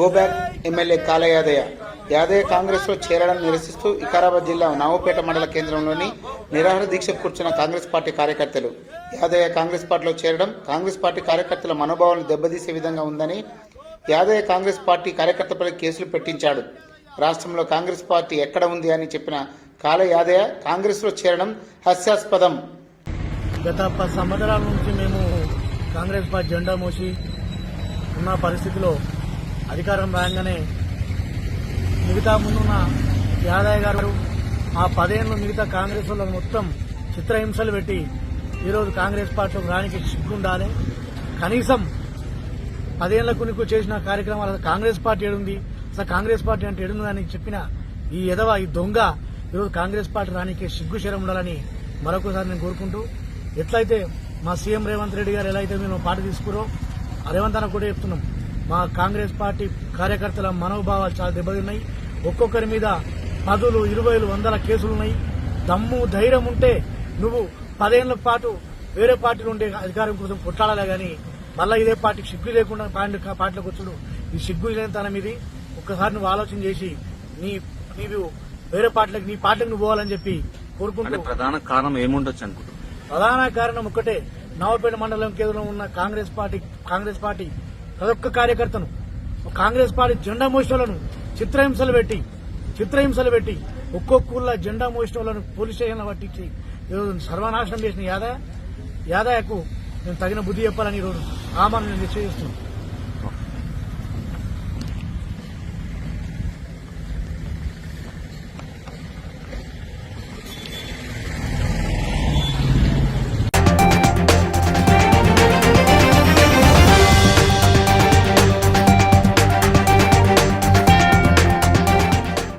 Go back MLA కాల యాదయ్య కాంగ్రెస్ లో చేరడం నిరసిస్తూ వికారాబాద్ జిల్లా నవపేట మండల కేంద్రంలోని నిరాహార దీక్ష కూర్చున్న కాంగ్రెస్ పార్టీ కార్యకర్తలు యాదయ్య కాంగ్రెస్ పార్టీలో చేరడం కాంగ్రెస్ పార్టీ కార్యకర్తల మనోభావాలను దెబ్బతీసే విధంగా ఉందని యాదయ్య కాంగ్రెస్ పార్టీ కార్యకర్తలపై కేసులు పెట్టించాడు. రాష్ట్రంలో కాంగ్రెస్ పార్టీ ఎక్కడ ఉంది అని చెప్పిన కాల యాదయ్య కాంగ్రెస్ లో చేరడం హాస్యాస్పదం. గత 10 సంవత్సరాల నుంచి మేము కాంగ్రెస్ పార్టీ జెండా మోసి ఉన్న పరిస్థితిలో అధికారం రాగానే మిగతా ముందున్న యాదయ్య గారు ఆ 10 ఏళ్ళు మిగతా కాంగ్రెస్ వాళ్ళని మొత్తం చిత్రహింసలు పెట్టి ఈరోజు కాంగ్రెస్ పార్టీలో రానికి సిగ్గుండాలి. కనీసం 10 ఏళ్లకు నీకు చేసిన కార్యక్రమాలు కాంగ్రెస్ పార్టీ ఏడుంది, అసలు కాంగ్రెస్ పార్టీ అంటే ఏడుంది అని చెప్పిన ఈ ఎదవ ఈ దొంగ ఈరోజు కాంగ్రెస్ పార్టీ రానికి సిగ్గు శరం ఉండాలని మరొకసారి నేను కోరుకుంటూ, ఎట్లయితే మా సీఎం రేవంత్ రెడ్డి గారు ఎలా అయితే మేము పార్టీ తీసుకురో రేవంత్ అన్న కూడా చెప్తున్నాం, మా కాంగ్రెస్ పార్టీ కార్యకర్తల మనోభావాలు చాలా దెబ్బతిన్నాయి. ఒక్కొక్కరి మీద 10, 20, 100 కేసులున్నాయి. దమ్ము ధైర్యం ఉంటే నువ్వు 10 ఏళ్ల పాటు వేరే పార్టీలు ఉండే అధికారం కోసం కొట్లాడాలే గాని మళ్ళా ఇదే పార్టీకి సిగ్గు లేకుండా పార్టీలోకి వచ్చుడు ఈ సిగ్గు లేనితనం ఇది. ఒక్కసారి నువ్వు ఆలోచన చేసి నీవు వేరే పార్టీలకు నీ పార్టీకి నువ్వు పోవాలని చెప్పి కోరుకుంటూ. ప్రధాన కారణం ఏముండొచ్చు అనుకుంటున్నాను? ప్రధాన కారణం ఒక్కటే, నవపేట మండలం కేంద్రంలో ఉన్న కాంగ్రెస్ పార్టీ ప్రతి ఒక్క కార్యకర్తను కాంగ్రెస్ పార్టీ జెండా మోసినోళ్లను చిత్రహింసలు పెట్టి ఒక్కొక్కళ్ళ జెండా మోసినోళ్లను పోలీస్ స్టేషన్లో పట్టించి ఈరోజు సర్వనాశనం చేసిన యాదయ్యకు నేను తగిన బుద్ధి చెప్పాలని ఈరోజు ఆమెను నేను నిశ్చయిస్తున్నాను.